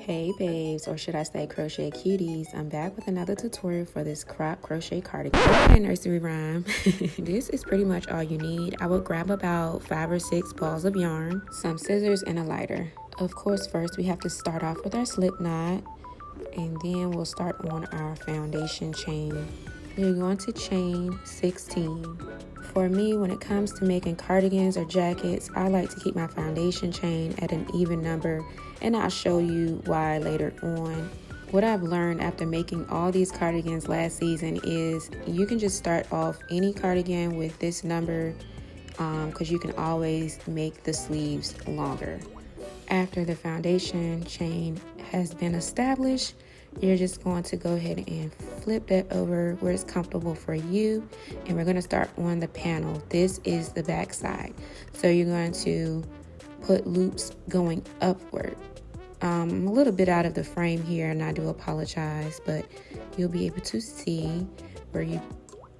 Hey babes, or should I say crochet cuties, I'm back with another tutorial for this crop crochet cardigan. Okay, nursery rhyme. This is pretty much all you need. I would grab about 5 or 6 balls of yarn, some scissors, and a lighter. Of course, first we have to start off with our slip knot, and then we'll start on our foundation chain. You're going to chain 16. For me, when it comes to making cardigans or jackets, I like to keep my foundation chain at an even number, and I'll show you why later on. What I've learned after making all these cardigans last season is you can just start off any cardigan with this number because you can always make the sleeves longer. After the foundation chain has been established, you're just going to go ahead and flip that over where it's comfortable for you, and we're going to start on the panel. This is the back side, so you're going to put loops going upward. I'm a little bit out of the frame here, and I do apologize, but you'll be able to see where you're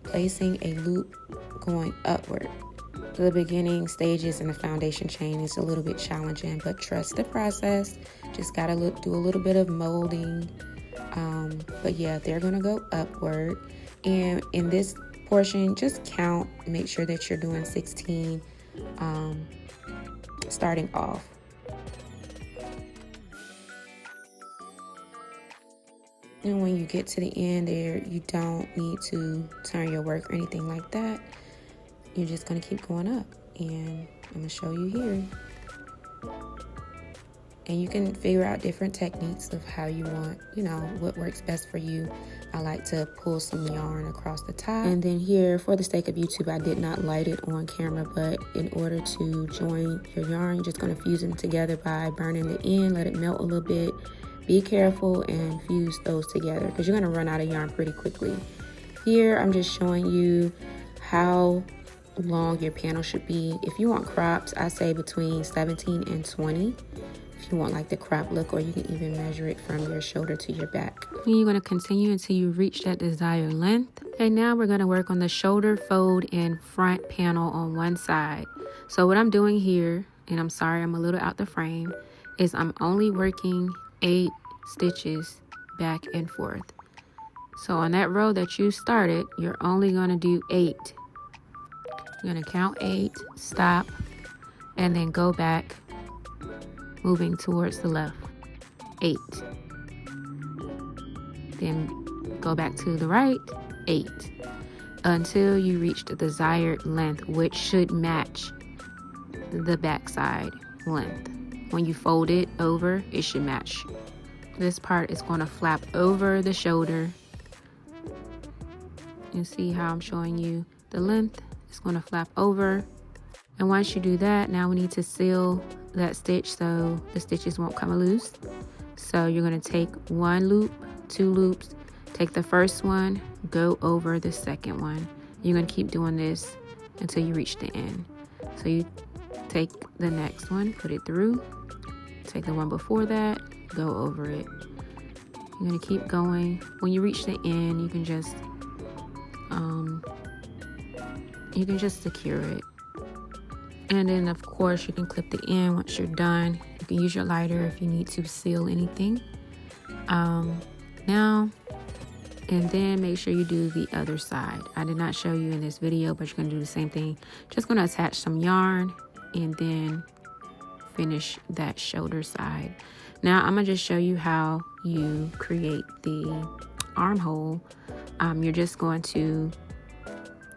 placing a loop going upward. The beginning stages in the foundation chain is a little bit challenging, but trust the process. Just gotta do a little bit of molding. But yeah, they're gonna go upward, and in this portion, just count, make sure that you're doing 16 starting off. And when you get to the end there, you don't need to turn your work or anything like that. You're just gonna keep going up, and I'm gonna show you here. And you can figure out different techniques of how you want, what works best for you. I like to pull some yarn across the top. And then here, for the sake of YouTube, I did not light it on camera, but in order to join your yarn, you're just gonna fuse them together by burning the end, let it melt a little bit. Be careful and fuse those together because you're gonna run out of yarn pretty quickly. Here, I'm just showing you how long your panel should be. If you want crops, I say between 17 and 20. If you want like the crop look, or you can even measure it from your shoulder to your back. And you're going to continue until you reach that desired length. And now we're going to work on the shoulder fold and front panel on one side. So what I'm doing here, and I'm sorry I'm a little out the frame, is I'm only working 8 stitches back and forth. So on that row that you started, you're only going to do 8. You're going to count 8, stop, and then go back, moving towards the left. 8. Then go back to the right. 8. Until you reach the desired length, which should match the backside length. When you fold it over, it should match. This part is going to flap over the shoulder. You see how I'm showing you the length? It's going to flap over. And once you do that, now we need to seal that stitch so the stitches won't come loose. So you're going to take 1 loop, 2 loops, take the first one, go over the second one. You're going to keep doing this until you reach the end. So you take the next one, put it through, take the one before that, go over it. You're going to keep going. When you reach the end, you can just secure it. And then of course you can clip the end once you're done. You can use your lighter if you need to seal anything. Now, and then make sure you do the other side. I did not show you in this video, but you're gonna do the same thing. Just gonna attach some yarn and then finish that shoulder side. Now I'm gonna just show you how you create the armhole. You're just going to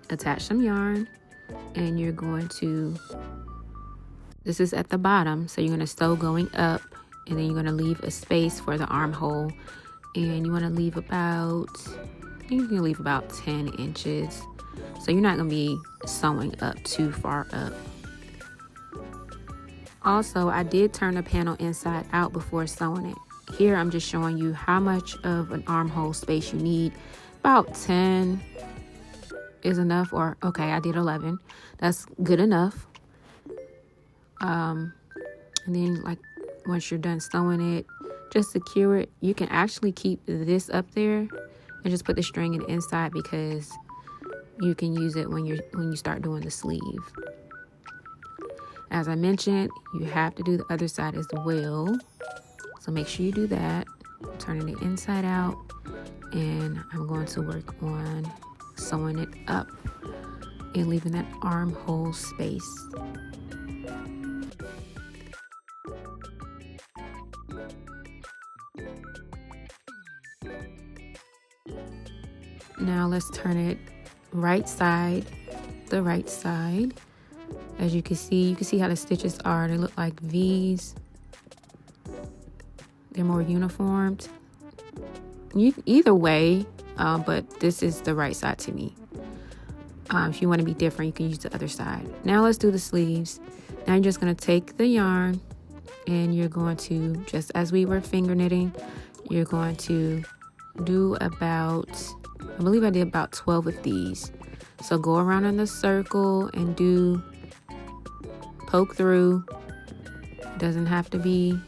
attach some yarn, and you're going to, this is at the bottom, so you're going to sew going up, and then you're going to leave a space for the armhole, and you want to leave about, you can leave about 10 inches, so you're not going to be sewing up too far up. Also, I did turn the panel inside out before sewing it. Here I'm just showing you how much of an armhole space you need. About 10 is enough, or okay, I did 11. That's good enough. And then like once you're done sewing it, just secure it. You can actually keep this up there and just put the string in the inside because you can use it when you start doing the sleeve. As I mentioned, you have to do the other side as well. So make sure you do that. Turning it inside out, and I'm going to work on sewing it up and leaving that armhole space. Now let's turn it right side, the right side. As you can see how the stitches are. They look like V's. They're more uniformed. Either way, but this is the right side to me. If you want to be different, you can use the other side. Now let's do the sleeves. Now you're just going to take the yarn and you're going to, just as we were finger knitting, you're going to do about, I believe I did about 12 of these. So go around in the circle and do, poke through. Doesn't have to be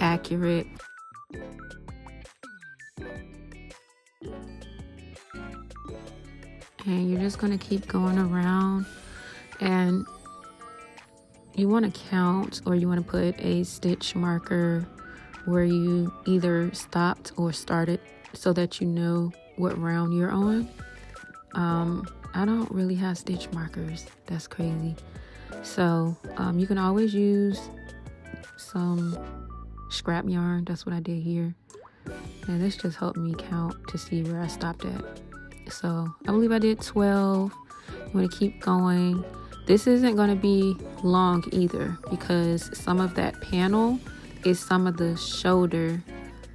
accurate. And you're just going to keep going around, and you want to count, or you want to put a stitch marker where you either stopped or started so that you know what round you're on. I don't really have stitch markers. That's crazy. So you can always use some scrap yarn. That's what I did here, and this just helped me count to see where I stopped at. So I believe I did 12. You want to keep going. This isn't going to be long either, because some of that panel is some of the shoulder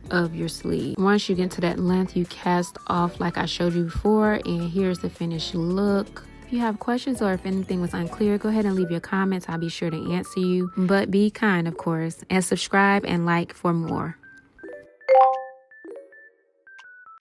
of your sleeve. Once you get to that length, you cast off like I showed you before, and here's the finished look. If you have questions or if anything was unclear, go ahead and leave your comments. I'll be sure to answer you, but be kind, of course, and subscribe and like for more.